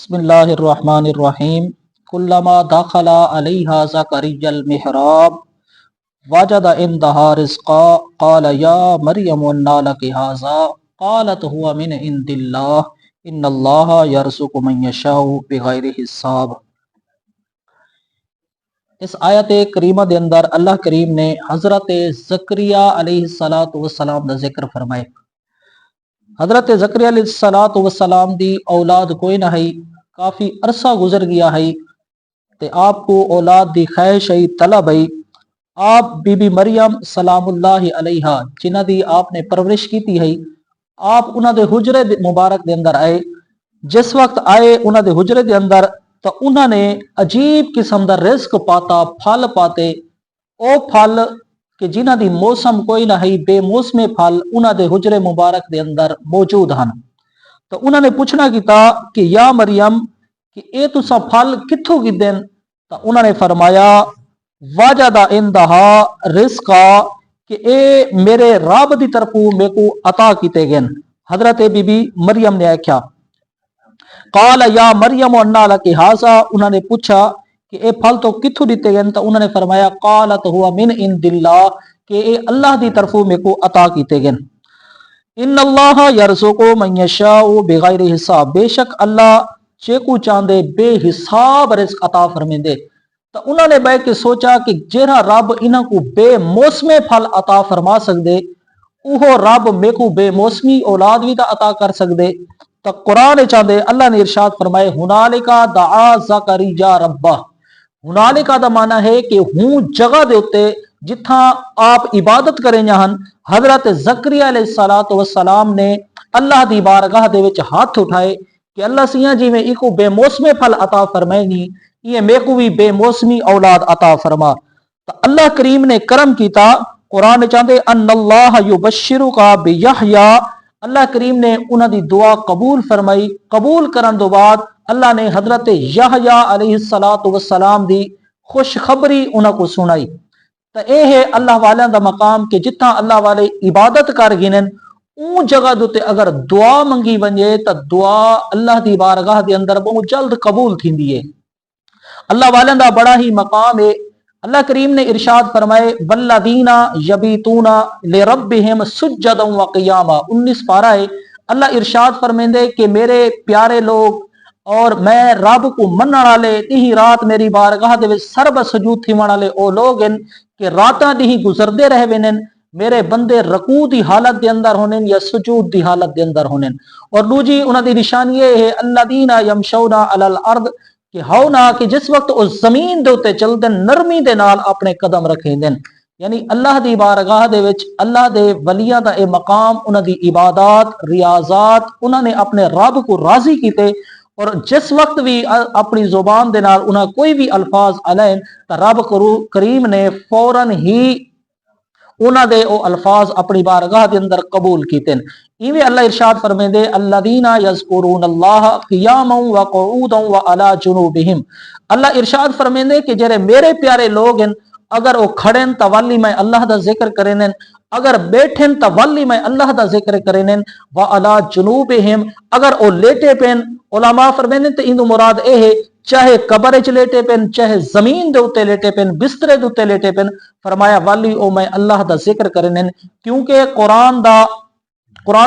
بسم اللہ الرحمن الرحیم کلما دخل علیہا زکریا المحراب وجد عندها رزقا قال یا مریم انا لک ھذا قالت هو من عند اللہ ان اللہ یرزق من یشاء بغیر حساب۔ اس آیت کریمہ دے اندر اللہ کریم نے حضرت زکریا علیہ السلام دا ذکر فرمائے۔ حضرت زکریا علیہ السلام دی اولاد کوئی نہ ہے، کافی عرصہ گزر گیا ہے تے آپ کو اولاد دی خواہش ہے، طلب ہے۔ آپ بی بی مریم سلام اللہ علیہا جنہ دی آپ نے پرورش کیتی ہے، آپ انہاں دے حجرے مبارک دے اندر آئے۔ جس وقت آئے انہاں دے حجرے دے اندر تو انہاں نے عجیب قسم دا رزق پاتا، پھل پاتے، او پھل کہ جنہ دی موسم کوئی نہ ہے، بے موسم پھل انہاں دے حجرے مبارک دے اندر موجود ہن۔ تو انہاں نے پوچھنا کیتا کہ یا مریم کہ اے تسا پھل کتھوں گدن؟ تو انہاں نے فرمایا واجد عندہا رزقا کہ اے میرے رب دی طرفوں میرے کو عطا کیتے گئے۔ حضرت بی بی مریم نے آکھیا قال یا مریم انا لک ھذا، انہوں نے پوچھا کہ اے پھل تو کتھوں دیتے گئے؟ تو انہوں نے فرمایا قالت ہوا من عند اللہ کہ اے اللہ دی طرفوں میرے کو عطا کیتے گئے۔ ان اللہ یرزق من یشاء بغیر حساب، بے شک اللہ جے کو چاندے بے حساب رزق عطا فرمیندے۔ تو انہوں نے بیٹھ کے سوچا کہ جہاں رب انہاں کو بے موسمی پھل عطا فرما سکدے، اوہ رب میرے کو بے موسمی اولاد بھی تا عطا کر سکدے۔ تو قرآن چاندے اللہ نے ارشاد فرمائے ہنالکا دعا زکریا ربہ۔ ہنالکا دا معنی ہے کہ ہوں جگہ دے اتے جتھاں آپ عبادت کریں جہاں حضرت زکریا علیہ السلام نے اللہ دی بارگاہ دے وچ ہاتھ اٹھائے کہ اللہ سیاں جی میں ایک بے موسمی پھل عطا فرمائے نہیں، یہ میرے کو بھی بے موسمی اولاد عطا فرما۔ تو اللہ کریم نے کرم کیتا، قرآن چاہتے ان اللہ یبشرک بیحییٰ، اللہ کریم نے انہاں دی دعا قبول فرمائی۔ قبول کرن دو بعد اللہ نے حضرت یحییٰ علیہ السلام دی خوشخبری انہاں کو سنائی۔ تو اے ہے اللہ والیاں دا مقام کہ جتھاں اللہ والے عبادت کر گنن اون جگہ دوتے اگر دعا منگی ونجے تو دعا اللہ دی بارگاہ دے اندر بہت جلد قبول تھیندی ہے۔ اللہ والیاں دا بڑا ہی مقام ہے۔ اللہ کریم نے ارشاد فرمائے والذین یبیتون لربہم سجدا وقیاما، 19 پارہ ہے۔ اللہ ارشاد فرمیندے کہ میرے پیارے لوگ اور میں رب کو منن والے نہیں رات میری بارگاہ دے وچ سرب سجود تھیون والے او لوگ ہیں کہ راتاں نہیں گزردے رہ وینن، میرے بندے رکوع دی حالت دے اندر ہونن یا سجود دی حالت دے اندر ہونن۔ اور دوجی انہاں دی نشانی یہ ہے الذین یمشون علی الارض کہ ہونا کہ جس وقت اس زمین دے اوتے چل دن نرمی دے نال اپنے قدم رکھیں دن، یعنی اللہ دی بارگاہ دے وچ اللہ دے ولیاں دا اے مقام، انہاں دی عبادات ریاضات انہاں نے اپنے رب کو راضی کیتے۔ اور جس وقت بھی اپنی زبان دے نال انہاں کوئی بھی الفاظ علین تو رب کریم نے فوراً ہی انہاں دے او الفاظ اپنی بارگاہ دے اندر قبول کیتے۔ ایویں اللہ ارشاد فرمیندے الذین یذکرون اللہ قیاما وقعودا وعلی جنوبہم، اللہ ارشاد فرمیندے کہ جڑے میرے پیارے لوگ ہیں اگر وہ کھڑن تو والی میں اللہ دا ذکر کریں، اگر بیٹھن تو والی میں اللہ دا ذکر کریں، وعلی جنوبہم اگر وہ لیٹے پین، علماء فرمیندے تے اندو مراد اے ہے چاہے قبر وچ لیٹے پین، چاہے زمین دے اوتے لیٹے پین، بسترے دے اوتے لیٹے پین، فرمایا والی او میں اللہ دا ذکر کریں، کیونکہ قرآن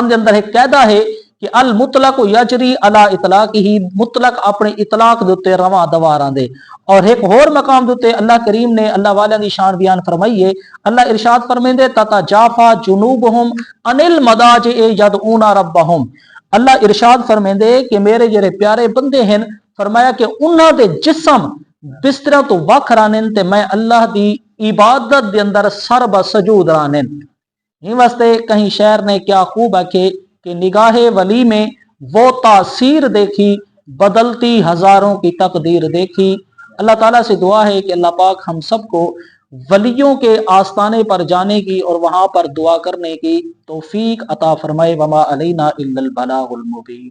دے اندر ایک قاعدہ ہے کہ المطلق یجری علی اطلاقہ، مطلق اپنے اطلاق دے اوتے رواں دواراں دے۔ اور ایک اور مقام دے اوتے اللہ کریم نے اللہ والیاں دی شان بیان فرمائی ہے، اللہ ارشاد فرمیندے تتجافا جنوبہم عن المضاجع یدعون ربہم، اللہ ارشاد فرمیندے کہ میرے جڑے پیارے بندے ہیں فرمایا کہ انہاں دے جسم بستروں تو وکھ رانن تے میں اللہ دی عبادت دے اندر سرب سجود رانن۔ یہ واسطے کہیں شاعر نے کیا خوب آکھے کہ نگاہ ولی میں وہ تاثیر دیکھی بدلتی ہزاروں کی تقدیر دیکھی۔ اللہ تعالیٰ سے دعا ہے کہ اللہ پاک ہم سب کو ولیوں کے آستانے پر جانے کی اور وہاں پر دعا کرنے کی توفیق عطا فرمائے۔ وما علینا الا البلاغ المبین۔